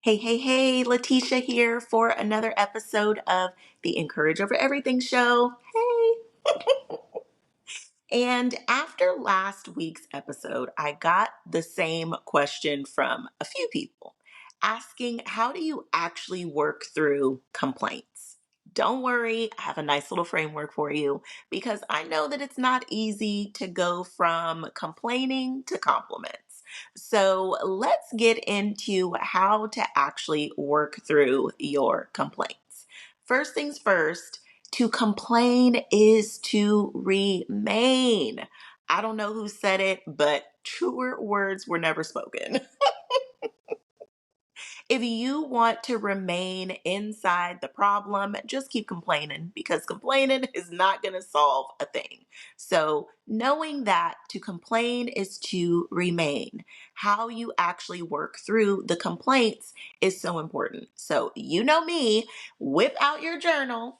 Hey, hey, hey, Letitia here for another episode of the Encourage Over Everything show. Hey. And after last week's episode, I got the same question from a few people asking, how do you actually work through complaints? Don't worry, I have a nice little framework for you because I know that it's not easy to go from complaining to compliments. So let's get into how to actually work through your complaints. First things first, to complain is to remain. I don't know who said it, but truer words were never spoken. If you want to remain inside the problem, just keep complaining because complaining is not going to solve a thing. So, knowing that to complain is to remain, how you actually work through the complaints is so important. So, you know me, whip out your journal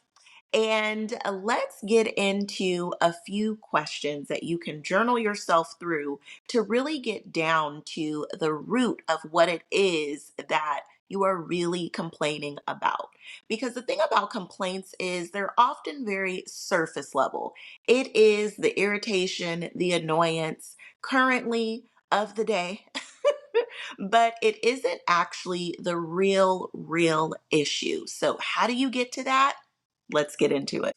and let's get into a few questions that you can journal yourself through to really get down to the root of what it is that you are really complaining about. Because the thing about complaints is they're often very surface level. It is the irritation, the annoyance currently of the day, but it isn't actually the real issue. So, how do you get to that? Let's get into it.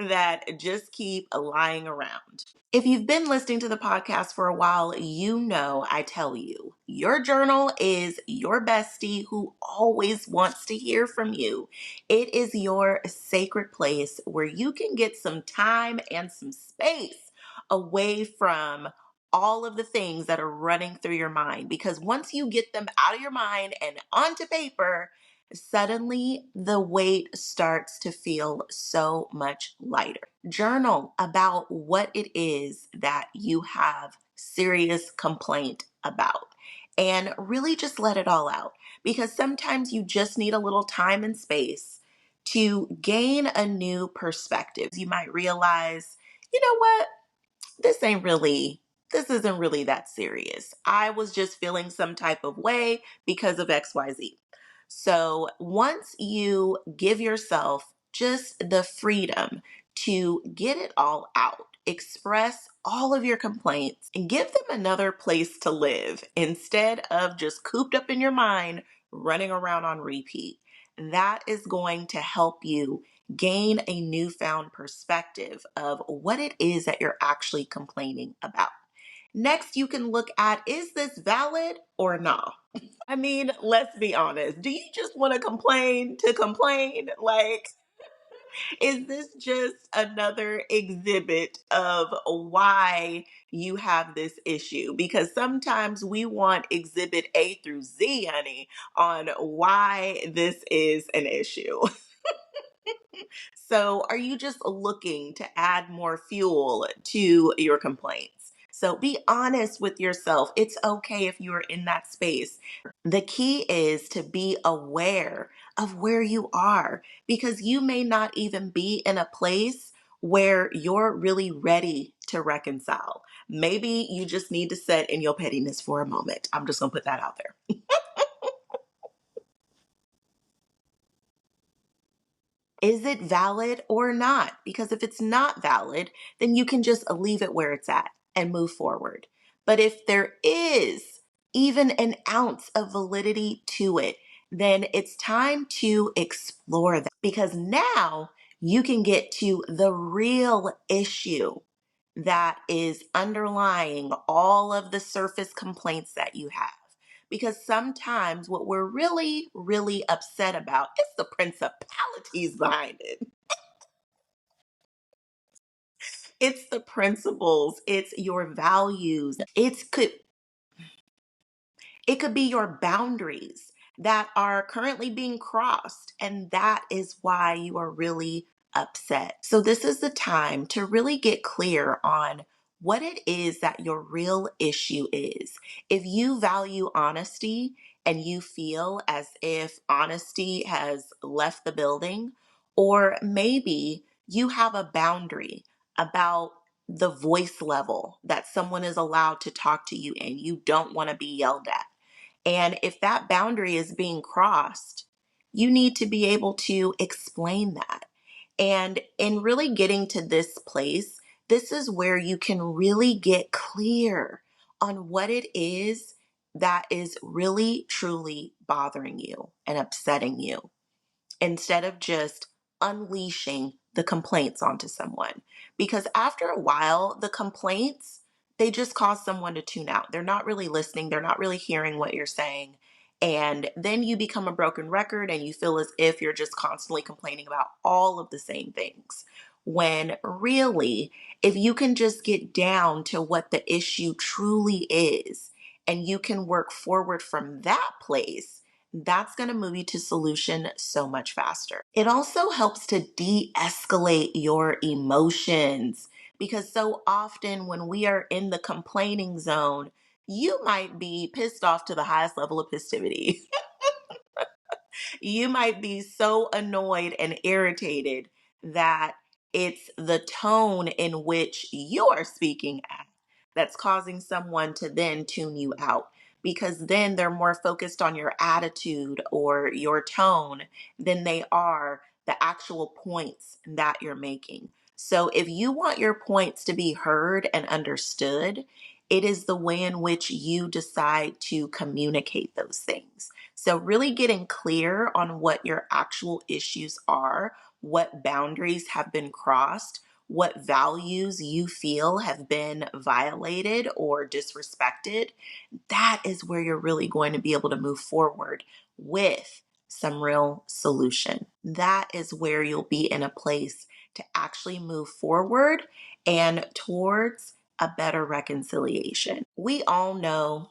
That just keep lying around. If you've been listening to the podcast for a while, you know I tell you, your journal is your bestie who always wants to hear from you. It is your sacred place where you can get some time and some space away from all of the things that are running through your mind. Because once you get them out of your mind and onto paper, suddenly the weight starts to feel so much lighter. Journal about what it is that you have serious complaint about and really just let it all out because sometimes you just need a little time and space to gain a new perspective. You might realize, you know what? this ain't really this isn't really that serious. I was just feeling some type of way because of XYZ. So once you give yourself just the freedom to get it all out, express all of your complaints, and give them another place to live instead of just cooped up in your mind, running around on repeat, that is going to help you gain a newfound perspective of what it is that you're actually complaining about. Next, you can look at, is this valid or not? I mean, let's be honest. Do you just want to complain to complain? Like, is this just another exhibit of why you have this issue? Because sometimes we want exhibit A through Z, honey, on why this is an issue. So, are you just looking to add more fuel to your complaints? So, be honest with yourself. It's okay if you are in that space. The key is to be aware of where you are because you may not even be in a place where you're really ready to reconcile. Maybe you just need to sit in your pettiness for a moment. I'm just going to put that out there. Is it valid or not? Because if it's not valid, then you can just leave it where it's at and move forward. But if there is even an ounce of validity to it, then it's time to explore that because now you can get to the real issue that is underlying all of the surface complaints that you have. Because sometimes what we're really upset about is the principalities behind it. It's the principles, it's your values. It could be your boundaries that are currently being crossed, and that is why you are really upset. So, this is the time to really get clear on what it is that your real issue is. If you value honesty and you feel as if honesty has left the building, or maybe you have a boundary about the voice level that someone is allowed to talk to you and you don't want to be yelled at, And if that boundary is being crossed, you need to be able to explain that. And in really getting to this place, this is where you can really get clear on what it is that is really, truly bothering you and upsetting you, instead of just unleashing the complaints onto someone. Because after a while, the complaints, they just cause someone to tune out. They're not really listening, they're not really hearing what you're saying. And then you become a broken record and you feel as if you're just constantly complaining about all of the same things. When really, if you can just get down to what the issue truly is and you can work forward from that place, that's going to move you to solution so much faster. It also helps to de-escalate your emotions, because so often when we are in the complaining zone, you might be pissed off to the highest level of festivity. You might be so annoyed and irritated that it's the tone in which you are speaking at that's causing someone to then tune you out, because then they're more focused on your attitude or your tone than they are the actual points that you're making. So if you want your points to be heard and understood, it is the way in which you decide to communicate those things. So, really getting clear on what your actual issues are, what boundaries have been crossed, what values you feel have been violated or disrespected, that is where you're really going to be able to move forward with some real solution. That is where you'll be in a place to actually move forward and towards a better reconciliation. We all know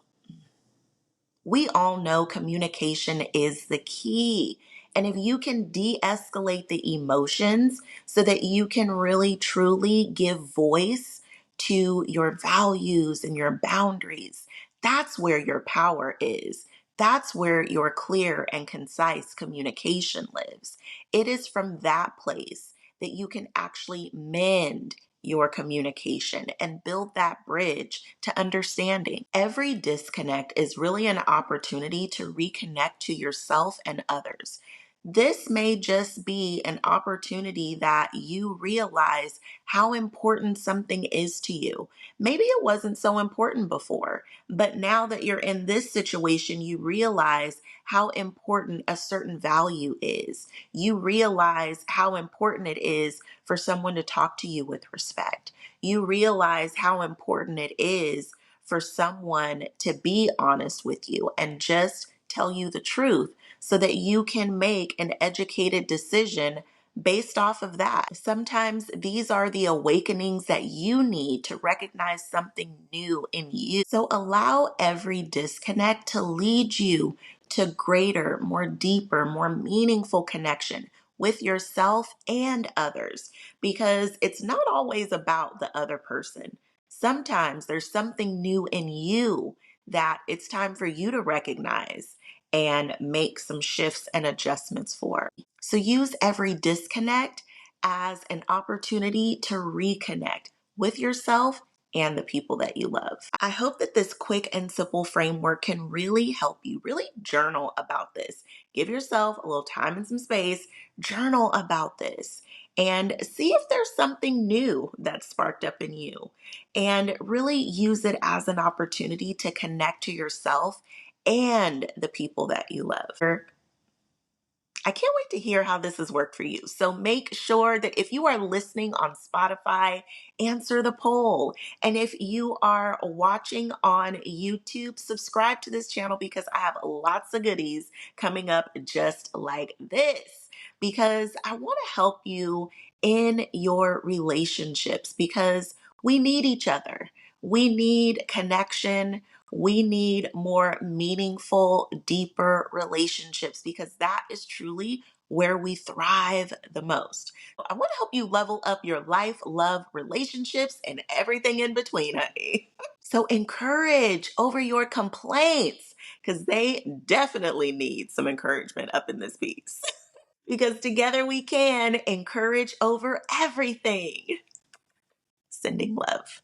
communication is the key. And if you can de escalate the emotions so that you can really truly give voice to your values and your boundaries, that's where your power is. That's where your clear and concise communication lives. It is from that place that you can actually mend your communication and build that bridge to understanding. Every disconnect is really an opportunity to reconnect to yourself and others. This may just be an opportunity that you realize how important something is to you. Maybe it wasn't so important before, but now that you're in this situation, you realize how important a certain value is. You realize how important it is for someone to talk to you with respect. You realize how important it is for someone to be honest with you and just tell you the truth so that you can make an educated decision based off of that. Sometimes these are the awakenings that you need to recognize something new in you. So allow every disconnect to lead you to greater, more deeper, more meaningful connection with yourself and others, because it's not always about the other person. Sometimes there's something new in you that it's time for you to recognize and make some shifts and adjustments for. So use every disconnect as an opportunity to reconnect with yourself and the people that you love. I hope that this quick and simple framework can really help you. Really journal about this. Give yourself a little time and some space, journal about this, and see if there's something new that sparked up in you. And really use it as an opportunity to connect to yourself and the people that you love. I can't wait to hear how this has worked for you. So make sure that if you are listening on Spotify, answer the poll. And if you are watching on YouTube, subscribe to this channel, because I have lots of goodies coming up just like this. Because I want to help you in your relationships, because we need each other. We need connection. We need more meaningful, deeper relationships, because that is truly where we thrive the most. I want to help you level up your life, love, relationships, and everything in between, honey. So encourage over your complaints, because they definitely need some encouragement up in this piece. Because together we can encourage over everything. Sending love.